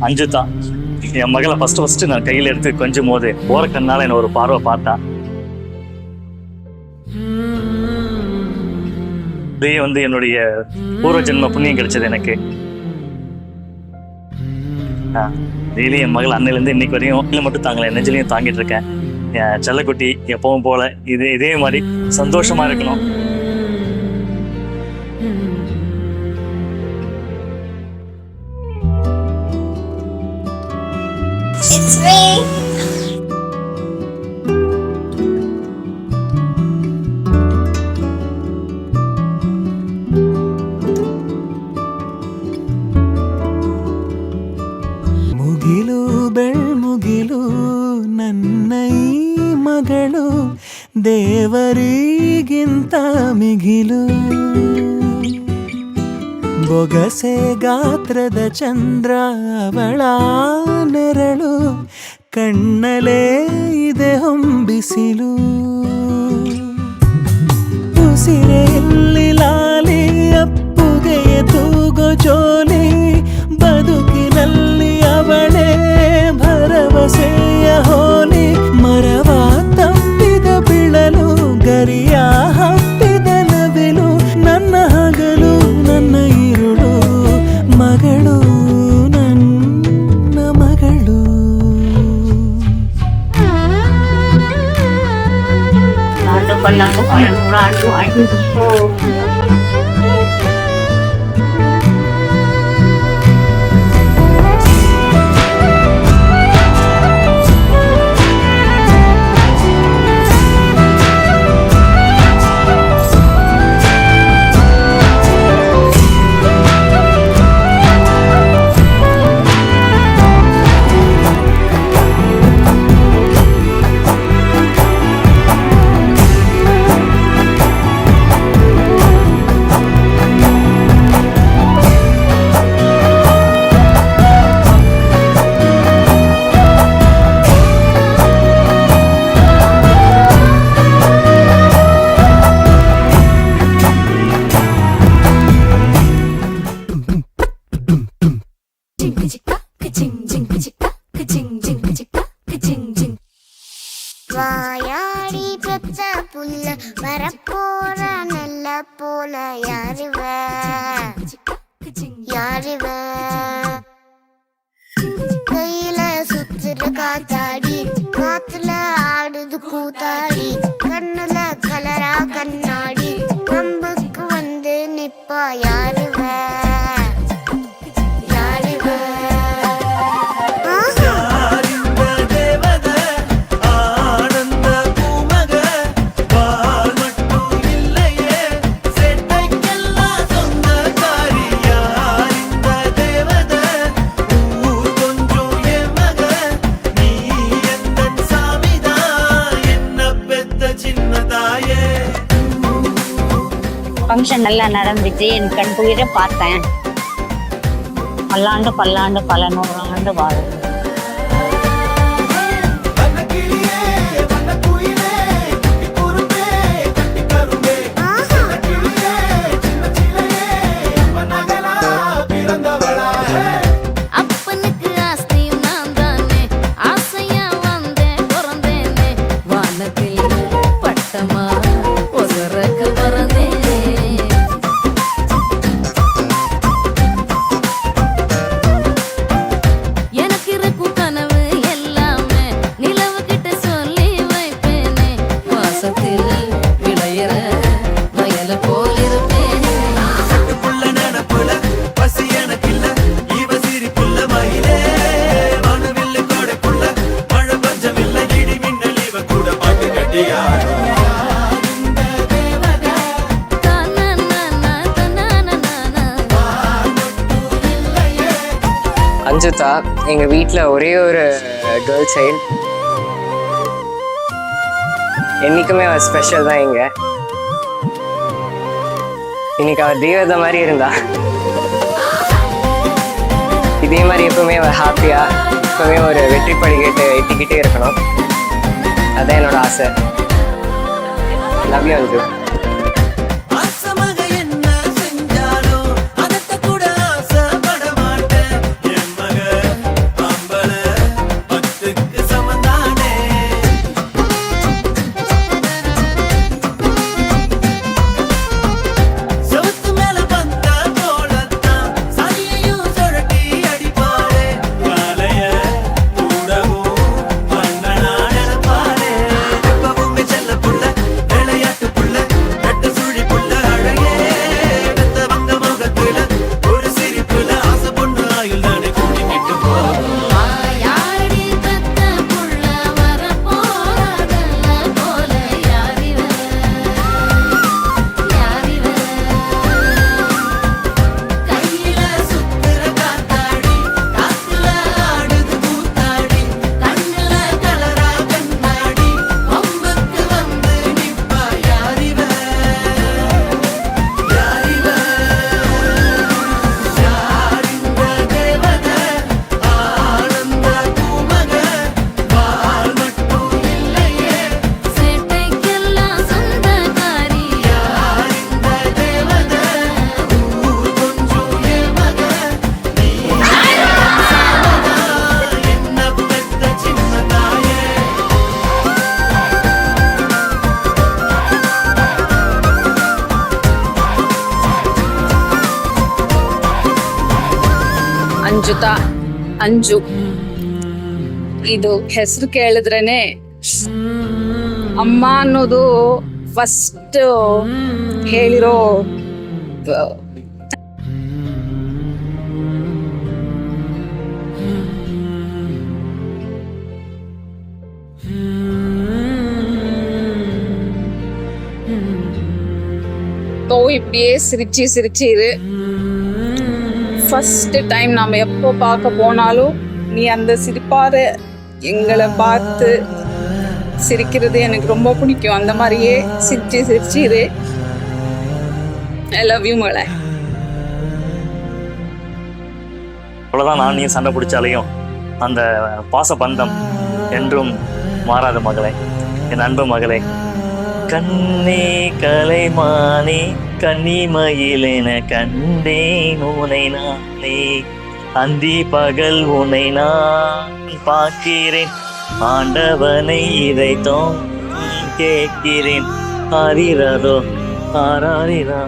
அஞ்சு தான் என் மகளை ஃபர்ஸ்ட் நான் கையில் எடுத்து கொஞ்சம் போது ஓர கண்ணால என்ன ஒரு பார்வை பார்த்தா. இதே என்னுடைய பூர்வ ஜென்ம புண்ணியம் கிடைச்சது எனக்கு. டெய்லி என் மகள் அன்னையிலேருந்து இன்னைக்கு வரையும் இல்லை மட்டும் தாங்களே நெஞ்சிலையும் தாங்கிட்டு இருக்கேன். என் செல்லக்குட்டி எப்பவும் போல இதே மாதிரி சந்தோஷமா இருக்கணும். ಮುಗಿಲು ಬೆಳ್ಮುಗಿಲು ನನ್ನ ಈ ಮಗಳು ದೇವರಿಗಿಂತ ಮಿಗಿಲು. ಬೊಗಸೆ ಗಾತ್ರದ ಚಂದ್ರ ಅವಳ ನೆರಳು ಕಣ್ಣಲೇ ಇದೆ ಹೊಂಬಿಸಿಲು. ಉಸಿರೆಯಲ್ಲಿ ಲಾಲಿ ಅಪ್ಪುಗೆಯ ತೂಗೋ ಜೋಲಿ ಬದುಕಿನಲ್ಲಿ ಅವಳೇ ಭರವಸೆಯ ಹೋಲಿ. ಮರವ ತಪ್ಪಿದ ಬಿಳಲು ಗರಿಯ ಹಪ್ಪಿದ ನವಿಲು ನನ್ನ ಹಗಲು ನನ್ನ ಇರುಳು ಮಗಳು ನನ್ನ ಮಗಳು. வாயாடி பெத்த புள்ள வரப்போற நல்ல போல யாருவ கையில சுத்துற காத்தாடி காத்துல ஆடுது கூத்தாடி கண்ணுல கலரா கண்ணாடி கம்புக்கு வந்து நிப்பா யாருவ ஃபங்க்ஷன் நல்லா நடந்துச்சு. என் கண் குளிர பார்த்தேன். பல்லாண்டு பல்லாண்டு பல 100 ஆண்டு வாழும். அஞ்சுதா எங்கள் வீட்டில் ஒரே ஒரு கேர்ள் சைல்டு. என்றைக்குமே அவள் ஸ்பெஷல் தான். இன்னைக்கு அவள் தெய்வத்தை மாதிரி இருந்தா. இதே மாதிரி எப்பவுமே அவள் ஹாப்பியாக எப்பவுமே ஒரு வெற்றி படிக்கட்டு எட்டிக்கிட்டே இருக்கணும். அதான் என்னோட ஆசை. லவ் யூ அஞ்சு. ಅಂಜುತಾ ಅಂಜು. ಇದು ಹೆಸರು ಕೇಳಿದ್ರೇನೆ ಅಮ್ಮ ಅನ್ನೋದು ಫಸ್ಟ್ ಹೇಳಿರೋ இப்படியே சிரிச்சு சிரிச்சு இரு. ஃபர்ஸ்ட் டைம் நாம எப்போ பார்க்க போனாலும் நீ அந்த சிரிப்பார எங்களை பார்த்து சிரிக்கிறது எனக்கு ரொம்ப பிடிக்கும். அந்த மாதிரியே சிரிச்சு சிரிச்சு இரு. ஐ லவ் யூ மகளே. அவ்வளோதான், நான் நீ சண்டை பிடிச்சாலையும் அந்த பாச பந்தம் என்றும் மாறாத மகளே, என் அன்பு மகளே. கண்ணே கலைமானே கன்னிமயிலென கண்டேன் உனை நானே, அந்தி பகல் உனை நான் பார்க்கிறேன், ஆண்டவனை இதைத்தான் கேட்கிறேன். ஆரிரதோ ஆராரிரா.